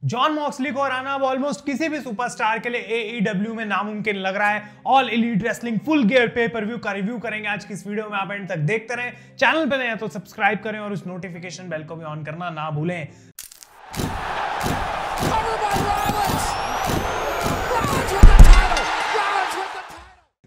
John Moxley को हराना अब almost किसी भी सुपरस्टार के लिए एईडब्ल्यू में नामुमकिन लग रहा है। All elite wrestling full gear पे पर व्यू का रिव्यू करेंगे आज की इस वीडियो में। आप एंड तक देखते रहें। चैनल पे नए हैं तो सब्सक्राइब करें और उस नोटिफिकेशन बेल को भी ऑन करना ना भूलें।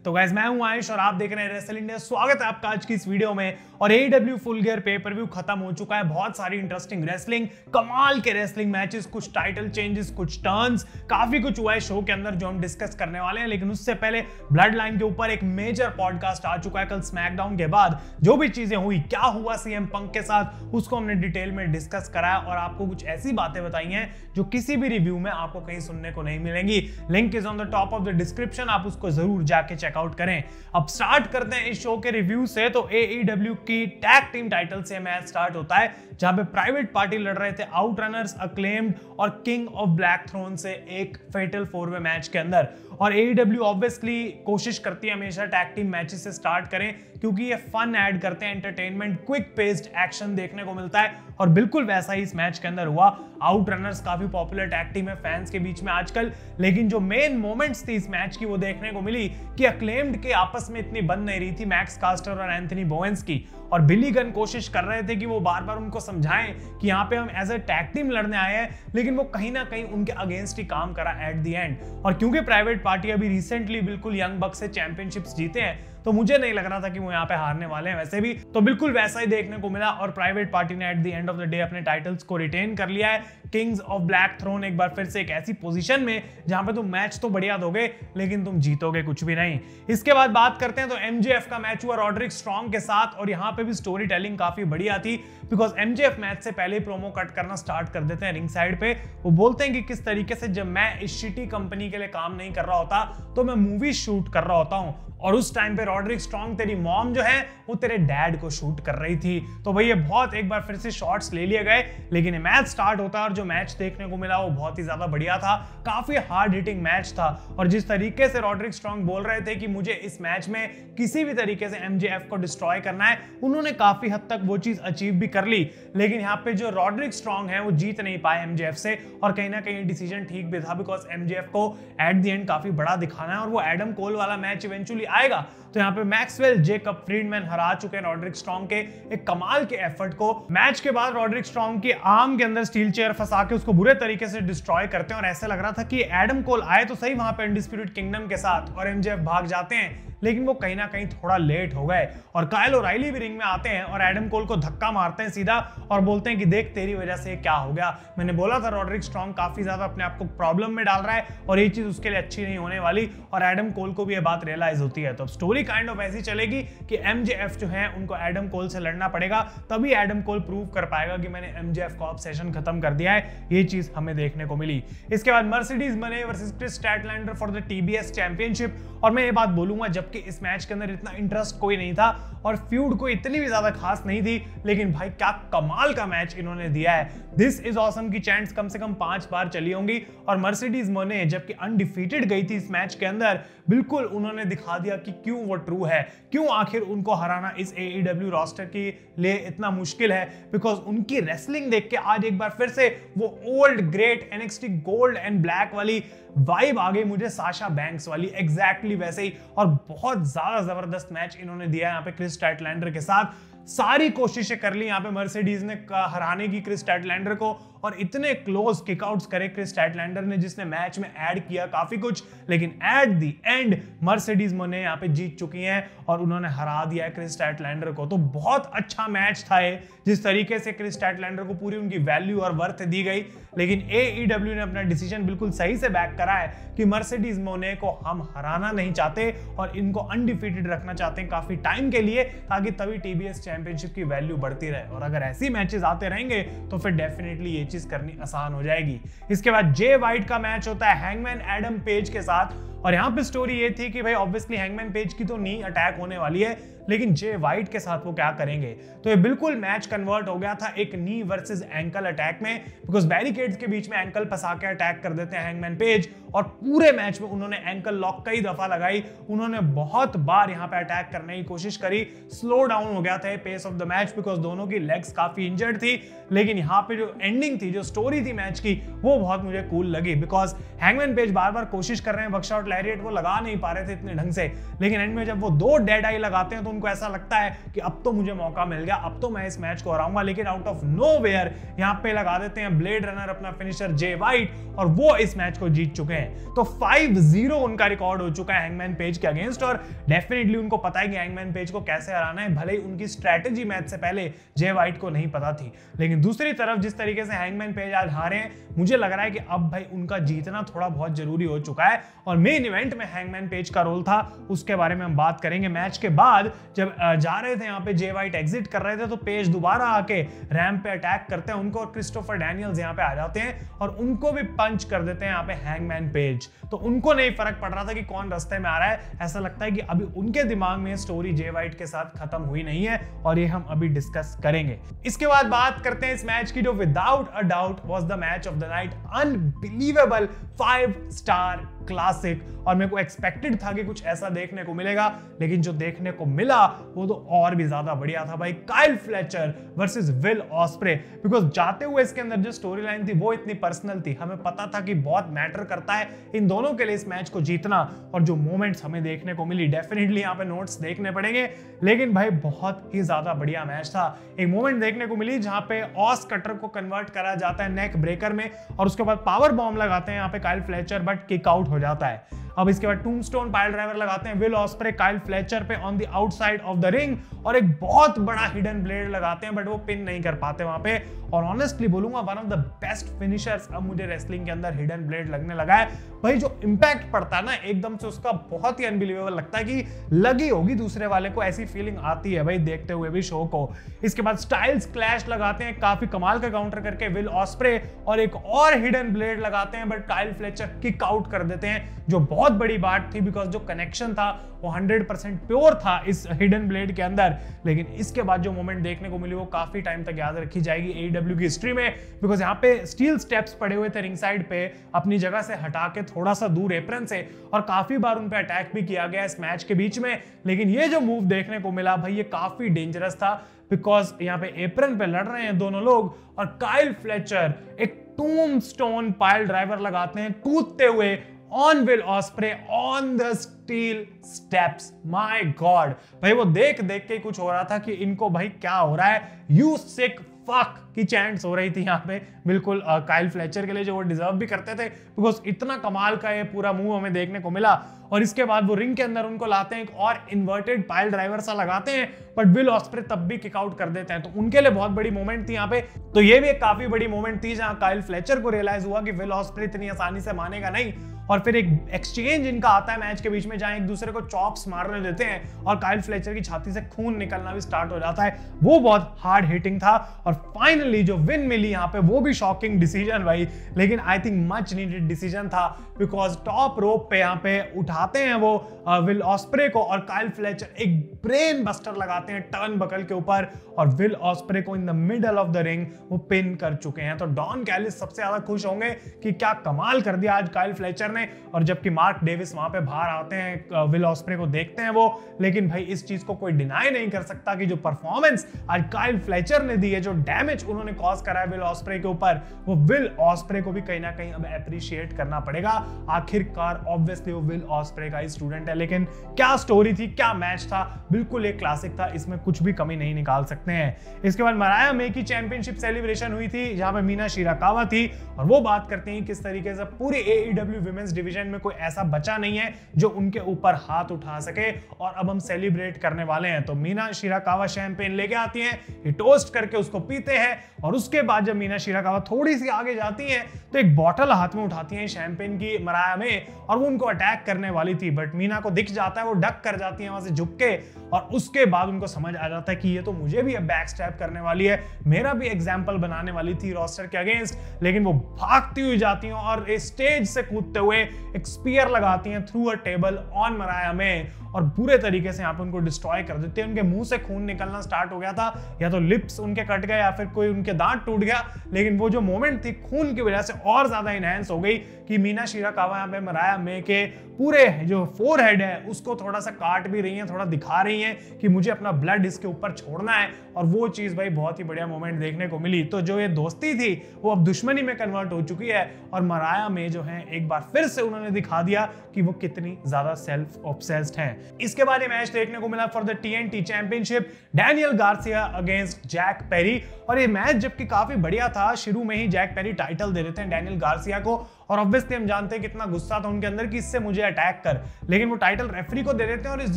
तो गाइस मैं हूं आयुष और आप देख रहे हैं रेसल इंडिया। स्वागत है आपका आज की इस वीडियो में। और एईडब्ल्यू फुल गियर पे पर व्यू खत्म हो चुका है। बहुत सारी इंटरेस्टिंग रेसलिंग, कमाल के रेसलिंग मैचेस, कुछ टाइटल चेंजेस, कुछ टर्न्स, काफी कुछ हुआ है शो के अंदर जो हम डिस्कस करने वाले हैं। लेकिन उससे पहले ब्लड लाइन के ऊपर एक मेजर पॉडकास्ट आ चुका है कल स्मैकडाउन के बाद। जो भी चीजें हुई, क्या हुआ सीएम पंक के साथ, उसको हमने डिटेल में डिस्कस करा है और आपको कुछ ऐसी बातें बताई हैं जो किसी भी रिव्यू में आपको कहीं सुनने को नहीं मिलेंगी। Link is on the top of the description, आप उसको जरूर जाके चेकआउट करें। अब स्टार्ट करते हैं इस शो के रिव्यू से। तो एईडब्ल्यू की टैग टीम टाइटल से मैच स्टार्ट होता है जहां पे प्राइवेट पार्टी लड़ रहे थे आउटरनर्स, अक्लेम्ड और किंग ऑफ ब्लैक थ्रोन से एक फेटल 4-वे मैच के अंदर। और एईडब्ल्यू ऑब्वियसली कोशिश करती है हमेशा टैग टीम मैचेस से स्टार्ट करें क्योंकि ये फन ऐड करते हैं, एंटरटेनमेंट, क्विक पेस्ड एक्शन देखने को मिलता है। और बिल्कुल वैसा ही इस मैच के अंदर हुआ। आउटरनर्स काफी पॉपुलर टैग टीम है फैंस के बीच में आजकल, लेकिन जो मेन मोमेंट्स थी इस मैच की वो देखने को मिली कि अक्लेम्ड के आपस में इतनी बन नहीं रही थी, मैक्स कास्टर और एंथनी बोवेंस की। और बिली गन कोशिश कर रहे थे कि वो बार बार उनको समझाएं कि यहाँ पे हम एज ए टैग टीम लड़ने आए हैं, लेकिन वो कहीं ना कहीं उनके अगेंस्ट ही काम करा एट द एंड। और क्योंकि प्राइवेट पार्टी अभी रिसेंटली बिल्कुल यंग बक्स से चैंपियनशिप्स जीते हैं तो मुझे नहीं लग रहा था कि वो यहाँ पे हारने वाले हैं वैसे भी। तो बिल्कुल वैसा ही देखने को मिला और प्राइवेट पार्टी ने at the end of the day अपने टाइटल्स को रिटेन कर लिया है। किंग्स ऑफ ब्लैक थ्रोन एक बार फिर से एक ऐसी पोजीशन में जहां पे तुम मैच तो बढ़िया दोगे लेकिन तुम जीतोगे कुछ भी नहीं। इसके बाद बात करते हैं तो एमजेएफ का मैच हुआ रॉड्रिक स्ट्रॉन्ग के साथ और यहाँ पे भी स्टोरी टेलिंग काफी बढ़िया थी बिकॉज एमजेएफ मैच से पहले प्रोमो कट करना स्टार्ट कर देते हैं रिंग साइड पे। वो बोलते हैं कि किस तरीके से जब मैं इस शिटी कंपनी के लिए काम नहीं कर रहा होता तो मैं मूवी शूट कर रहा होता हूँ और उस टाइम पे रॉड्रिक स्ट्रॉन्ग तेरी मॉम जो है वो तेरे डैड को शूट कर रही थी। तो भाई ये बहुत एक बार फिर से शॉट्स ले लिए गए, लेकिन मैच स्टार्ट होता है और जो मैच देखने को मिला वो बहुत ही ज्यादा बढ़िया था। काफी हार्ड हिटिंग मैच था और जिस तरीके से रॉड्रिक स्ट्रॉन्ग बोल रहे थे कि मुझे इस मैच में किसी भी तरीके से एमजेएफ को डिस्ट्रॉय करना है, उन्होंने काफी हद तक वो चीज अचीव भी कर ली। लेकिन यहाँ पे जो रॉड्रिक स्ट्रॉन्ग है वो जीत नहीं पाए एमजेएफ से और कहीं ना कहीं डिसीजन ठीक भी था बिकॉज एमजेएफ को एट द एंड काफी बड़ा दिखाना है और वो एडम कोल वाला मैच इवेंचुअली आएगा। तो यहाँ पे मैक्सवेल, जेकब फ्रीडमैन हरा चुके हैं रॉड्रिक स्ट्रॉन्ग के एक कमाल के एफर्ट को। मैच के बाद रॉड्रिक स्ट्रॉन्ग की आर्म के अंदर स्टील चेयर फंसा के उसको बुरे तरीके से डिस्ट्रॉय करते हैं और ऐसा लग रहा था कि एडम कोल आए तो सही वहां पे अनडिस्प्यूटेड किंगडम के साथ और एमजेएफ भाग जाते हैं, लेकिन वो कहीं ना कहीं थोड़ा लेट हो गए। और काइल ओराइली भी रिंग में आते हैं और एडम कोल को धक्का मारते हैं सीधा और बोलते हैं कि देख तेरी वजह से क्या हो गया। मैंने बोला था रॉड्रिक स्ट्रॉन्ग काफी ज्यादा अपने आप को प्रॉब्लम में डाल रहा है और ये चीज उसके लिए अच्छी नहीं होने वाली और एडम कोल को भी ये बात रियलाइज होती है। तो स्टोरी काइंड ऑफ ऐसी चलेगी कि एमजेएफ जो है उनको एडम कोल से लड़ना पड़ेगा, तभी एडम कोल प्रूव कर पाएगा कि मैंने एमजेएफ का ऑब्सेशन खत्म कर दिया है। ये चीज हमें देखने को मिली। इसके बाद Mercedes Mone versus Kris Statlander for the TBS championship. और मैं ये बात बोलूंगा जबकि इस मैच के अंदर इतना इंटरेस्ट कोई नहीं था और फ्यूड कोई इतनी भी ज्यादा खास नहीं थी, लेकिन भाई क्या कमाल का मैच इन्होंने दिया है। दिस इज ऑसम की चैंट्स कम से कम 5 बार चली होंगी और मर्सिडीज मने जबकि अनडिफीटेड गई थी इस मैच के अंदर, बिल्कुल उन्होंने दिखा दिया कि क्यों वो ट्रू है, क्यों आखिर उनको हराना इस एईडब्ल्यू रोस्टर के लिए इतना मुश्किल है। बिकॉज उनकी रेसलिंग देख के आज एक बार फिर से वो old great NXT gold and black वाली वाइब आ गई मुझे, साशा बैंक्स वाली, एग्जैक्टली वैसे ही। और बहुत ज्यादा जबरदस्त मैच इन्होंने दिया यहाँ पे क्रिस स्टैटलैंडर के साथ। सारी कोशिशें कर ली यहाँ पे मर्सिडीज ने हराने की क्रिस स्टैटलैंडर को और इतने क्लोज किकआउट्स करे क्रिस स्टैटलैंडर ने जिसने मैच में ऐड किया काफी कुछ, लेकिन एट द एंड मर्सिडीज मने यहाँ पे जीत चुकी हैं और उन्होंने हरा दिया है क्रिस स्टैटलैंडर को। तो बहुत अच्छा मैच था ये, जिस तरीके से क्रिस स्टैटलैंडर को पूरी उनकी वैल्यू और वर्थ दी गई। लेकिन एईडब्ल्यू ने अपना डिसीजन बिल्कुल सही से बैक करा है कि मर्सिडीज मोने को हम हराना नहीं चाहते और इनको अनडिफीटेड रखना चाहते हैं काफी टाइम के लिए, ताकि तभी टीबीएस चैंपियनशिप की वैल्यू बढ़ती रहे। और अगर ऐसी मैचेस आते रहेंगे तो फिर डेफिनेटली ये चीज करनी आसान हो जाएगी। इसके बाद जे वाइट का मैच होता है हैंगमैन एडम पेज के साथ और यहाँ पे स्टोरी ये थी कि भाई ऑब्वियसली हैंगमैन पेज की तो नी अटैक होने वाली है, लेकिन जे वाइट के साथ वो क्या करेंगे। तो ये बिल्कुल मैच कन्वर्ट हो गया था एक नी वर्सेस एंकल अटैक में, बिकॉज बैरिकेड्स के बीच में एंकल फंसा के अटैक कर देते हैं हैंगमैन पेज, और पूरे मैच में उन्होंने एंकल लॉक कई दफा लगाई, उन्होंने बहुत बार यहाँ पे अटैक करने की कोशिश करी। स्लो डाउन हो गया था pace of the match because दोनों की लेग्स काफी इंजर्ड थी, लेकिन यहाँ पे जो एंडिंग थी, जो स्टोरी थी मैच की, वो बहुत मुझे कूल लगी। बिकॉज हैंगमैन पेज बार बार कोशिश कर रहे हैं बकशॉट लैरिएट, वो लगा नहीं पा रहे थे इतने ढंग से, लेकिन एंड में जब वो 2 डेड आई लगाते हैं तो उनको ऐसा लगता है कि अब तो मुझे मौका मिल गया, अब तो मैं इस मैच को हराऊंगा। लेकिन आउट ऑफ नोवेयर यहाँ पे लगा देते हैं ब्लेड रनर अपना फिनिशर जे वाइट, और वो इस मैच को जीत चुके हैं। तो 5-0 उनका रिकॉर्ड हो चुका है हैंगमैन पेज के अगेंस्ट, और डेफिनेटली उनको पता है कि हैंगमैन पेज को कैसे हराना है, भले ही उनकी स्ट्रेटेजी मैच से पहले जे वाइट को नहीं पता थी। लेकिन दूसरी तरफ जिस तरीके से हैंगमैन पेज आज हारे हैं, मुझे लग रहा है कि अब भाई उनका जीतना थोड़ा बहुत जरूरी हो चुका है, और मेन इवेंट में हैंगमैन पेज का रोल था, उसके बारे में हम बात करेंगे। मैच के बाद जब जा रहे थे यहाँ पे जे वाइट एग्जिट कर रहे थे, तो पेज दोबारा आके रैंप पे अटैक करते हैं उनको, और क्रिस्टोफर डैनियल्स यहाँ पे आ जाते हैं और उनको भी पंच कर देते हैं यहाँ पे हैंगमैन पेज। तो उनको नहीं फर्क पड़ रहा था कि कौन रास्ते में आ रहा है, ऐसा लगता है कि अभी उनके दिमाग में स्टोरी जे वाइट के साथ खत्म हुई नहीं है, और ये हम अभी डिस्कस करेंगे। इसके बाद बात करते हैं इस मैच की, जो without a doubt was the match of the night, unbelievable five-star classic. और मेरे को एक्सपेक्टेड था कि कुछ ऐसा देखने को मिलेगा, लेकिन जो देखने को मिला वो तो और भी ज्यादा बढ़िया था भाई। Kyle Fletcher versus will osprey, because जाते हुए इसके अंदर जो स्टोरी लाइन थी वो इतनी पर्सनल थी, हमें पता था कि बहुत मैटर करता है इन दोनों के लिए इस मैच को जीतना, और जो मोमेंट्स हमें देखने को मिली, डेफिनेटली यहाँ पे नोट्स देखने पड़ेंगे, लेकिन भाई बहुत ही ज्यादा बढ़िया मैच था। एक मोमेंट देखने को मिली जहां पे ऑस कटर को कन्वर्ट करा जाता है नेक ब्रेकर में, और उसके बाद पावर बॉम्ब लगाते हैं यहाँ पे Kyle Fletcher, but kick out हो जाता है। अब इसके बाद टूमस्टोन पाइल ड्राइवर लगाते हैं विल ऑस्प्रे काइल फ्लेचर पे on the outside of the ring, और एक बहुत बड़ा हिडन ब्लेड लगाते हैं, बट वो पिन नहीं कर पाते वहां पे। और ऑनेस्टली बोलूंगा one of the best finishers अब मुझे रेसलिंग के अंदर हिडन ब्लेड लगने लगा है भाई। जो इंपैक्ट पड़ता है ना एकदम से उसका, बहुत ही अनबिलीवेबल लगता है कि लगी होगी दूसरे वाले को, ऐसी फीलिंग आती है भाई देखते हुए भी शो को। इसके बाद स्टाइल्स क्लैश लगाते हैं, काफी कमाल का काउंटर करके विल ऑस्प्रे, और एक और हिडन ब्लेड लगाते हैं, but Kyle Fletcher kick out कर देते हैं, जो बहुत बड़ी बात थी बिकॉज जो कनेक्शन था वो 100% प्योर था इस हिडन ब्लेड के अंदर। लेकिन इसके बाद जो मोमेंट देखने को मिली वो काफी टाइम तक याद रखी जाएगी AEW की हिस्ट्री में, बिकॉज यहाँ पे स्टील स्टेप्स पड़े हुए थे रिंग साइड पे, अपनी जगह से हटा के थोड़ा सा दूर एप्रन से, और काफी बार उन पे अटैक भी किया गया इस मैच के बीच में। लेकिन ये जो मूव देखने को मिला भाई, ये काफी डेंजरस था, बिकॉज यहाँ पे एप्रन पे लड़ रहे हैं दोनों लोग, और काइल फ्लेचर एक टूमस्टोन पाइल ड्राइवर लगाते हैं कूदते हुए on will osprey on the steel steps. My God भाई, वो देख देख के कुछ हो रहा था कि इनको भाई क्या हो रहा है, यू सिक फक की चैंट्स हो रही थी यहाँ पे, बिल्कुल काइल फ्लेचर के लिए, जो वो डिजर्व भी करते थे, बिकॉज इतना कमाल का ये पूरा मूव हमें देखने को मिला। और इसके बाद वो रिंग के अंदर उनको लाते हैं, एक और इन्वर्टेड पाइल ड्राइवर सा लगाते हैं, बट विल ऑस्प्रे तब भी किक आउट कर देते हैं। तो उनके लिए बहुत बड़ी मोमेंट थी यहाँ पे। तो ये भी एक काफी बड़ी मोमेंट थी जहां काइल फ्लेचर को रियलाइज हुआ कि विल ऑस्प्रे इतनी आसानी से मानेगा नहीं, और फिर एक एक्सचेंज इनका आता है मैच के बीच में, जहां एक दूसरे को चॉप्स मारने देते हैं, और काइल फ्लेचर की छाती से खून निकलना भी स्टार्ट हो जाता है। वो बहुत हार्ड हिटिंग था, और फाइनली जो विन मिली यहाँ पे वो भी शॉकिंग डिसीजन भाई, लेकिन I think much needed decision था, बिकॉज टॉप रोप पे यहाँ पे उठाते हैं वो विल ऑस्प्रे को, और काइल फ्लेचर एक ब्रेन बस्टर लगाते हैं टर्न बकल के ऊपर, और विल ऑस्प्रे को in the middle of the ring वो पिन कर चुके हैं। तो डॉन कैलिस सबसे ज्यादा खुश होंगे कि क्या कमाल कर दिया आज काइल फ्लेचर ने, और जबकि मार्क डेविस वहां पे बाहर आते हैं, विल ऑस्प्रे को देखते हैं वो। लेकिन भाई इस चीज को कोई डिनाई नहीं कर सकता कि जो परफॉर्मेंस आज काइल फ्लेचर ने दी है, जो डैमेज उन्होंने कॉज करा है विल ऑस्प्रे के ऊपर, वो विल ऑस्प्रे को भी कहीं ना कहीं अब एप्रिशिएट करना पड़ेगा। आखिरकार ऑब्वियसली वो विल ऑस्प्रे का ही स्टूडेंट है। लेकिन क्या स्टोरी थी, क्या मैच था, बिल्कुल एक क्लासिक था, इसमें कुछ भी कमी नहीं निकाल सकते हैं। इसके बाद मराया मे की चैंपियनशिप सेलिब्रेशन हुई थी, जहां पे मीना शिराकावा थी, और वो बात करते हैं किस तरीके से पूरे AEW विमेंस डिवीजन में कोई ऐसा बचा नहीं है जो उनके ऊपर हाथ उठा सके, और अब हम सेलिब्रेट करने वाले हैं। तो मीना शिराकावा शैंपेन लेके आती हैं, ये टोस्ट करके उसको पीते हैं, और उसके बाद जब मीना शिराकावा थोड़ी सी आगे जाती हैं तो एक बॉटल हाथ में उठाती हैं शैंपेन की मराया में, और वो उनको अटैक करने वाली थी, बट मीना को दिख जाता है, वो डक कर जाती है वहां से झुक के, और उसके बाद उनको समझ आ जाता है कि ये तो मुझे भी अब बैक स्टैप करने वाली है, मेरा भी एग्जाम्पल बनाने वाली थी रोस्टर के अगेंस्ट। लेकिन वो भागती हुई जाती हैं और स्टेज से कूदते हुए हुए एक स्पीयर लगाती हैं थ्रू अ टेबल ऑन मराया में और बुरे तरीके से यहाँ पे उनको डिस्ट्रॉय कर देते हैं। उनके मुंह से खून निकलना स्टार्ट हो गया था, या तो लिप्स उनके कट गए या फिर कोई उनके दांत टूट गया, लेकिन वो जो मोमेंट थी खून की वजह से और ज्यादा इनहेंस हो गई कि मीना शिराकावा यहाँ पे मराया में के पूरे जो फोरहेड है उसको थोड़ा सा काट भी रही हैं, थोड़ा दिखा रही हैं कि मुझे अपना ब्लड इसके ऊपर छोड़ना है, और वो चीज भाई बहुत ही बढ़िया मोमेंट देखने को मिली। तो जो ये दोस्ती थी वो अब दुश्मनी में कन्वर्ट हो चुकी है, और मराया में जो है एक बार फिर से उन्होंने दिखा दिया कि वो कितनी ज्यादा सेल्फ ऑब्सेस्ड हैं। इसके बाद ये मैच देखने को मिला for the TNT championship, Daniel Garcia against Jack Perry. और ये मैच जबकि काफी बढ़िया था, शुरू में ही जैक पेरी टाइटल दे देते हैं डैनियल गार्सिया को, और ऑब्वियसली हम जानते हैं कितना गुस्सा था उनके अंदर कि इससे मुझे अटैक कर, लेकिन वो टाइटल रेफरी को दे देते हैं और इस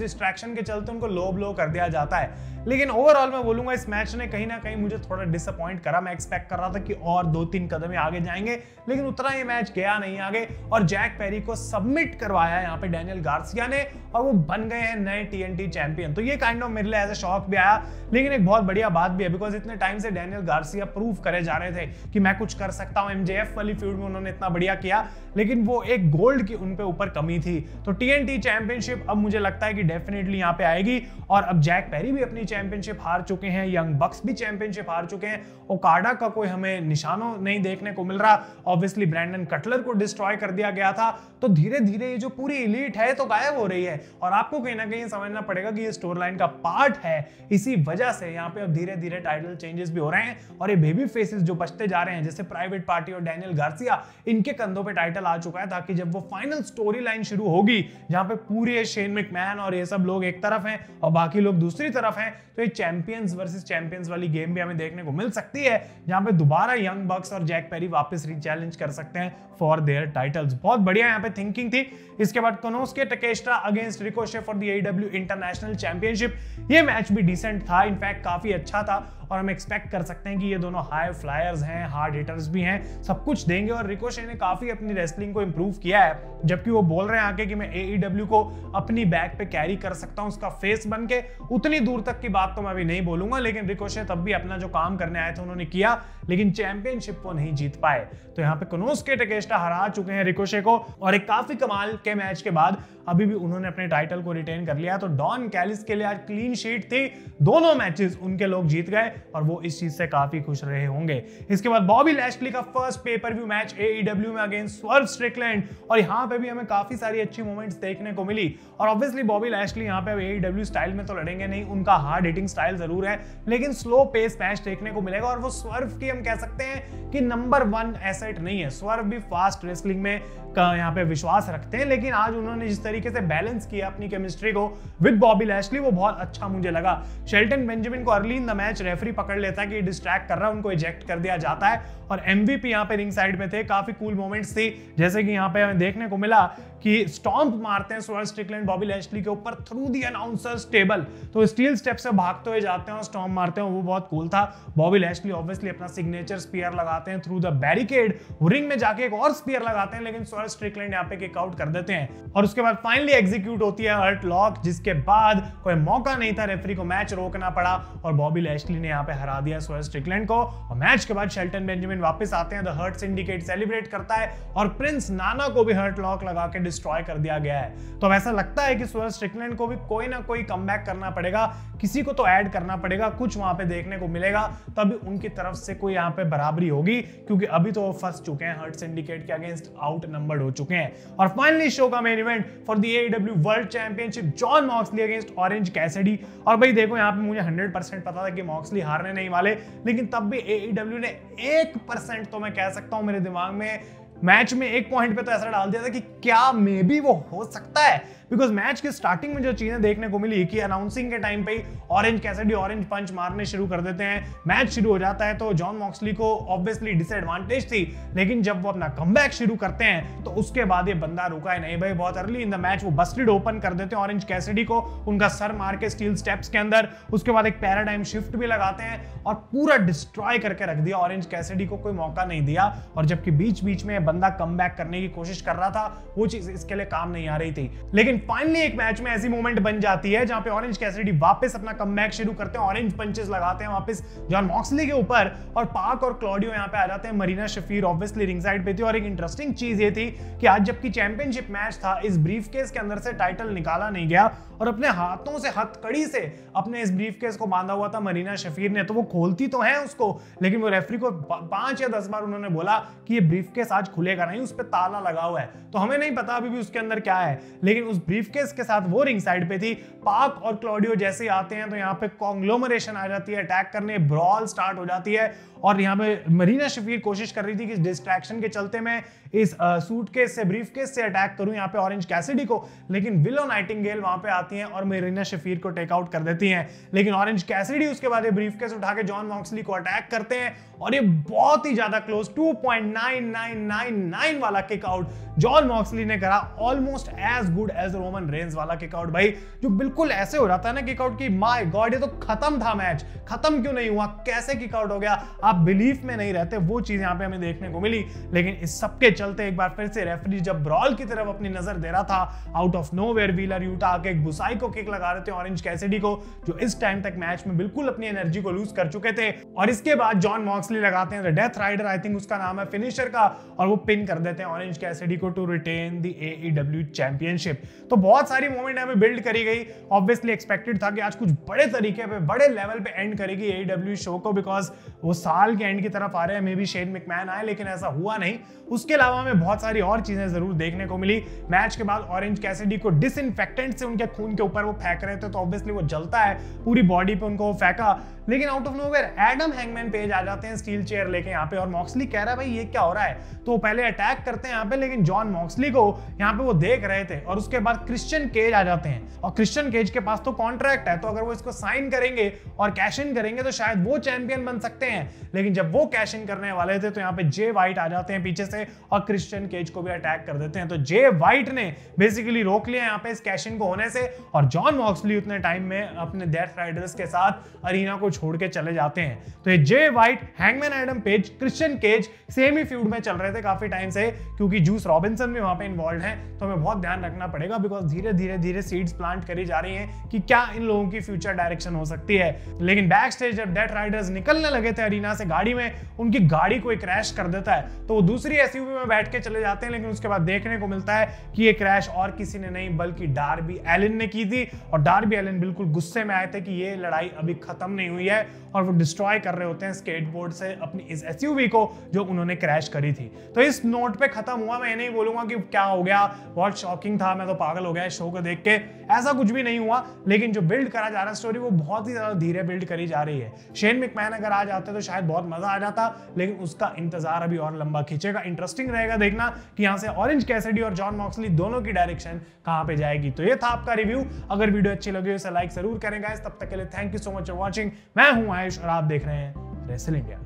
डिस्ट्रैक्शन के चलते उनको लो ब्लो कर दिया जाता है। लेकिन ओवरऑल मैं बोलूंगा इस मैच ने कहीं ना कहीं मुझे थोड़ा डिसअपॉइंट करा। मैं एक्सपेक्ट कर रहा था कि और 2-3 कदम आगे जाएंगे, लेकिन उतना ये मैच गया नहीं आगे, और जैक पेरी को सबमिट करवाया यहाँ पे डैनियल गार्सिया ने, और वो बन गए हैं नए TNT चैंपियन। तो ये काइंड ऑफ मेरे लिए एज ए शॉक भी आया, लेकिन एक बहुत बढ़िया बात भी है, बिकॉज इतने टाइम से डैनियल गार्सिया प्रूव करे जा रहे थे कि मैं कुछ कर सकता हूँ। MJF वाली फील्ड में उन्होंने इतना बढ़िया किया, लेकिन वो एक गोल्ड की उन पे ऊपर कमी थी। तो TNT चैंपियनशिप अब मुझे लगता है कि डेफिनेटली यहाँ पे आएगी, और अब जैक पेरी भी अपनी चैंपियनशिप हार चुके हैं, यंग बक्स भी चैंपियनशिप हार चुके हैं, ओकाडा का कोई हमें निशानों नहीं देखने को मिल रहा। ऑब्वियसली ब्रैंडन कटलर को डिस्ट्रॉय कर दिया गया था, तो धीरे धीरे ये जो पूरी एलीट है तो गायब हो रही है, और आपको कहीं ना कहीं समझना पड़ेगा कि ये स्टोरी लाइन का पार्ट है। इसी वजह से यहाँ पे अब धीरे धीरे टाइटल चेंजेस भी हो रहे हैं, और ये बेबी फेसेस जो बचते जा रहे हैं जैसे प्राइवेट पार्टी और डैनियल गार्सिया, इनके कंधों पे टाइटल आ चुका है, ताकि जब वो फाइनल स्टोरी लाइन शुरू होगी जहां पे पूरे शेन मैकमैन और ये सब लोग एक तरफ हैं और बाकी लोग दूसरी तरफ हैं, तो ये चैंपियंस वर्सेस चैंपियंस वाली गेम भी हमें देखने को मिल सकती है, जहां पे दोबारा यंग बक्स और जैक पेरी वापस रीचैलेंज कर सकते हैं फॉर देयर टाइटल्स। बहुत बढ़िया यहाँ पे थिंकिंग थी। इसके बाद Konosuke Takeshita against Ricochet for the AEW international championship. ये मैच भी डिसेंट था, इनफैक्ट काफी अच्छा था, और हम एक्सपेक्ट कर सकते हैं कि ये दोनों हाई फ्लायर्स हैं, हार्ड हिटर्स भी हैं, सब कुछ देंगे, और रिकोशे ने काफी अपनी रेसलिंग को इंप्रूव किया है, जबकि वो बोल रहे हैं आके कि मैं AEW को अपनी बैक पे कैरी कर सकता हूं उसका फेस बन के। उतनी दूर तक की बात तो मैं अभी नहीं बोलूंगा, लेकिन रिकोशे तब भी अपना जो काम करने आए थे उन्होंने किया, लेकिन चैंपियनशिप वो नहीं जीत पाए। तो यहाँ पे कोनोस्के टकेस्टा हरा चुके हैं रिकोशे को, और एक काफी कमाल के मैच के बाद अभी भी उन्होंने अपने टाइटल को रिटेन कर लिया। तो डॉन कैलिस के लिए आज क्लीन शीट थी, दोनों मैचेस उनके लोग जीत गए, और वो इस चीज से काफी खुश रहे होंगे। इसके बाद बॉबी लैशली का first pay per view match AEW में अगेंस्ट स्वर्व स्ट्रिकलैंड, और यहाँ पे भी हमें काफी सारी अच्छी मोमेंट्स देखने को मिली। और ऑब्वियसली बॉबी लैशली यहाँ पे AEW स्टाइल में तो लड़ेंगे नहीं, उनका हार्ड हिटिंग स्टाइल जरूर है, लेकिन स्लो पेस मैच देखने को मिलेगा, और वो स्वर्व की हम कह सकते हैं कि नंबर 1 एसेट नहीं है। स्वर्व भी फास्ट रेसलिंग में यहाँ पे विश्वास रखते हैं, लेकिन आज उन्होंने जिस तरीके से बैलेंस किया अपनी केमिस्ट्री को विद बॉबी लैशली, वो बहुत अच्छा मुझे लगा। शेल्टन बेंजामिन को early in the match referee पकड़ लेता है कि डिस्ट्रैक्ट कर रहा है, उनको इजेक्ट कर दिया जाता है, और MVP यहाँ पे रिंग साइड में थे। काफी कूल मोमेंट्स थी, जैसे कि यहाँ पे हमें देखने को मिला कि स्टॉम्प मारते हैं स्वर्व स्ट्रिकलैंड बॉबी लैशली के ऊपर थ्रू दी अनाउंसर्स टेबल, तो स्टील स्टेप से भागते हुए जाते हैं और स्टॉम्प मारते हैं, वो बहुत कूल था। बॉबी लैशली ऑब्वियसली अपना सिग्नेचर स्पीयर लगाते हैं थ्रू द बैरिकेड, रिंग में जाके एक और स्पीयर लगाते हैं, लेकिन स्वर्व स्ट्रिकलैंड यहाँ पे किक आउट कर देते हैं, और उसके बाद फाइनली एग्जीक्यूट होती है हर्ट लॉक, जिसके बाद कोई मौका नहीं था, रेफरी को मैच रोकना पड़ा, और बॉबी लैशली ने यहाँ पे हरा दिया स्वर्व स्ट्रिकलैंड को। और मैच के बाद शेल्टन बेंजामिन वापस आते हैं, द हर्ट सिंडिकेट सेलिब्रेट करता है, और प्रिंस नाना को भी हर्ट लॉक लगा के डिस्ट्रॉय कर दिया गया है। तो अब ऐसा लगता है कि स्वर्व स्ट्रिकलैंड को भी कोई ना कोई कमबैक करना पड़ेगा, किसी को तो ऐड करना पड़ेगा, कुछ वहां पे देखने को मिलेगा, तभी उनकी तरफ से कोई यहाँ पे बराबरी होगी, क्योंकि अभी तो वो फंस चुके हैं, हर्ट सिंडिकेट के अगेंस्ट आउट नंबर्ड हो चुके हैं। और फाइनली शो का main event for the AEW world championship, John Moxley against orange Cassidy. और भाई देखो यहाँ पे मुझे 100% पता था कि मॉक्सली हारने नहीं वाले, लेकिन तब भी AEW ने 1% तो मैं कह सकता हूं मेरे दिमाग में मैच में एक पॉइंट पे तो ऐसा डाल दिया था कि क्या मे बी वो हो सकता है, बिकॉज मैच के स्टार्टिंग में जो चीजें देखने को मिली कि अनाउंसिंग के टाइम पे ही ऑरेंज कैसिडी ऑरेंज पंच मारने शुरू कर देते हैं, मैच शुरू हो जाता है, तो जॉन मॉक्सली को ऑब्वियसली डिसएडवांटेज थी, लेकिन जब वो अपना कमबैक शुरू करते हैं तो उसके बाद ये बंदा रुका ही नहीं भाई। बहुत अर्ली इन द मैच वो बस्टेड ओपन कर देते हैं ऑरेंज कैसिडी को, उनका सर मार के स्टील स्टेप्स के अंदर, उसके बाद एक पैराडाइम शिफ्ट भी लगाते हैं और पूरा डिस्ट्रॉय करके रख दिया, ऑरेंज कैसिडी को कोई मौका नहीं दिया। और जबकि बीच बीच में बंदा कमबैक करने की कोशिश कर रहा था, वो चीज इसके लिए काम नहीं आ रही थी। लेकिन फाइनली एक मैच में ऐसी मोमेंट बन जाती है जहां पे ऑरेंज कैसिडी वापस अपना कमबैक शुरू करते हैं, ऑरेंज पंचेस लगाते हैं वापस जॉन मॉक्सली के ऊपर, और पाक और क्लॉडियो यहाँ पे आ जाते हैं। Marina Shafeer obviously ring side पे थी, और एक इंटरेस्टिंग चीज ये थी कि आज जबकि चैंपियनशिप मैच था, इस ब्रीफकेस के अंदर से टाइटल निकाला नहीं गया, और अपने हाथों से हथकड़ी से अपने इस ब्रीफकेस को बांधा हुआ था मरीना शफीर ने। तो वो खोलती तो है उसको, लेकिन वो रेफरी को 5 या 10 बार उन्होंने बोला कि ये ब्रीफकेस आज खुलेगा नहीं, उस पर ताला लगा हुआ है। तो हमें नहीं पता अभी भी उसके अंदर क्या है, लेकिन उस ब्रीफकेस के साथ वो रिंग साइड पे थी। पाक और क्लॉडियो जैसे ही आते हैं तो यहाँ पे कॉन्ग्लोमरेशन आ जाती है, अटैक करने, ब्रॉल स्टार्ट हो जाती है, और यहाँ पे मरीना शफीर कोशिश कर रही थी कि डिस्ट्रैक्शन के चलते मैं इस सूटकेस से, ब्रीफकेस से अटैक करूं यहाँ पे ऑरेंज कैसिडी को, लेकिन विलो नाइटिंगेल वहां पे आती हैं और मरीना शफीर को टेक आउट कर देती हैं। लेकिन ऑरेंज कैसिडी उसके बाद ये ब्रीफकेस उठा के जॉन मॉक्सली को अटैक करते हैं, और ये बहुत ही ज्यादा क्लोज 2.9999 वाला किक आउट जॉन मॉक्सली ने करा, almost as good as Roman Reigns वाला किक आउट भाई, जो बिल्कुल ऐसे हो रहा था ना किक आउट की, माय गॉड ये तो खत्म था मैच, खत्म क्यों नहीं हुआ, कैसे किक आउट हो गया, आप बिलीफ में नहीं रहते। वो चीज यहाँ पे हमें देखने को मिली। लेकिन इस सबके चलते एक बार फिर से रेफरी जब ब्रॉल की तरफ अपनी नजर दे रहा था, out of nowhere wheeler Utah आके एक बुसाई को किक लगा रहे थे ऑरेंज कैसिडी को, जो इस टाइम तक मैच में बिल्कुल अपनी एनर्जी को लूज कर चुके थे। और इसके बाद जॉन मॉक्सली लगाते हैं डेथ राइडर, आई थिंक उसका नाम है फिनिशर का, और वो पिन कर देते हैं ऑरेंज कैसिडी को to retain the AEW championship. तो बहुत सारी मोमेंट हमें बिल्ड करी गई। ऑब्वियसली एक्सपेक्टेड था कि आज कुछ बड़े तरीके पे, बड़े लेवल पे एंड करेगी AEW शो को, बिकॉज वो साल के एंड की तरफ आ रहे हैं, मे बी शेन मैकमैन आए, लेकिन ऐसा हुआ नहीं। उसके अलावा हमें बहुत सारी और चीजें जरूर देखने को मिली। मैच के बाद ऑरेंज कैसिडी को डिसइंफेक्टेंट से उनके खून के ऊपर वो फेंक रहे थे, तो ऑब्वियसली वो जलता है, पूरी बॉडी पे उनको वो फेंका। लेकिन out of nowhere Adam Hangman Page आ जाते हैं स्टील चेयर लेके यहाँ पे, और मॉक्सली कह रहा है भाई ये क्या हो रहा है, तो वो पहले अटैक करते हैं यहाँ पे, लेकिन जॉन मॉक्सली को यहाँ पे वो देख रहे थे, और उसके बाद क्रिश्चियन केज आ जाते हैं, और क्रिश्चियन केज के पास तो कॉन्ट्रैक्ट है, तो अगर वो इसको साइन करेंगे और कैश इन करेंगे तो शायद वो चैंपियन बन सकते हैं। लेकिन जब वो कैश इन करने वाले थे तो यहाँ पे जे वाइट आ जाते हैं पीछे से, और क्रिश्चियन केज को भी अटैक कर देते हैं। तो जे वाइट ने बेसिकली रोक लिया यहाँ पे इस कैश इन को होने से, और जॉन मॉक्सली उतने टाइम में अपने डेथ राइडर्स के साथ अरीना को छोड़ के चले जाते हैं। तो ये Jay White, Hangman Adam Page, Christian Cage same ही फ्यूड में चल रहे थे काफी टाइम से, क्योंकि जूस रॉबिन्सन भी वहां पे इन्वॉल्व है। तो हमें बहुत ध्यान रखना पड़ेगा, बिकॉज धीरे धीरे सीड्स प्लांट करी जा रही हैं कि क्या इन लोगों की फ्यूचर डायरेक्शन हो सकती है। लेकिन बैक स्टेज जब डेथ राइडर्स निकलने लगे थे अरीना से गाड़ी में, उनकी गाड़ी कोई क्रैश कर देता है, तो वो दूसरी एसयूवी में बैठ के चले जाते हैं। लेकिन उसके बाद देखने को मिलता है कि ये क्रैश और किसी ने नहीं बल्कि डार्बी एलन ने की थी, और डार्बी एलन बिल्कुल गुस्से में आए थे कि ये लड़ाई अभी खत्म नहीं हुई है, और वो डिस्ट्रॉय कर रहे होते हैं स्केटबोर्ड से अपनी इस एसयूवी को जो उन्होंने क्रैश करी थी। तो इस नोट पे खत्म हुआ। मैं नहीं बोलूंगा कि क्या हो गया, बहुत शॉकिंग था, मैं तो पागल हो गया शो को देख के, ऐसा कुछ भी नहीं हुआ। लेकिन जो बिल्ड करा जा रहा है स्टोरी, वो बहुत ही ज्यादा धीरे बिल्ड करी जा रही है। शेन मैकमैन अगर आ जाते तो शायद बहुत मजा आ जाता, लेकिन उसका इंतजार अभी और लंबा खींचेगा। इंटरेस्टिंग रहेगा देखना कि यहाँ से ऑरेंज कैसिडी और जॉन मॉक्सली दोनों की डायरेक्शन कहां पे जाएगी। तो ये था आपका रिव्यू। अगर वीडियो अच्छी लगी तो लाइक जरूर करें गाइस। तब तक के लिए thank you so much for watching. मैं हूं आयुष और आप देख रहे हैं रेसल इंडिया।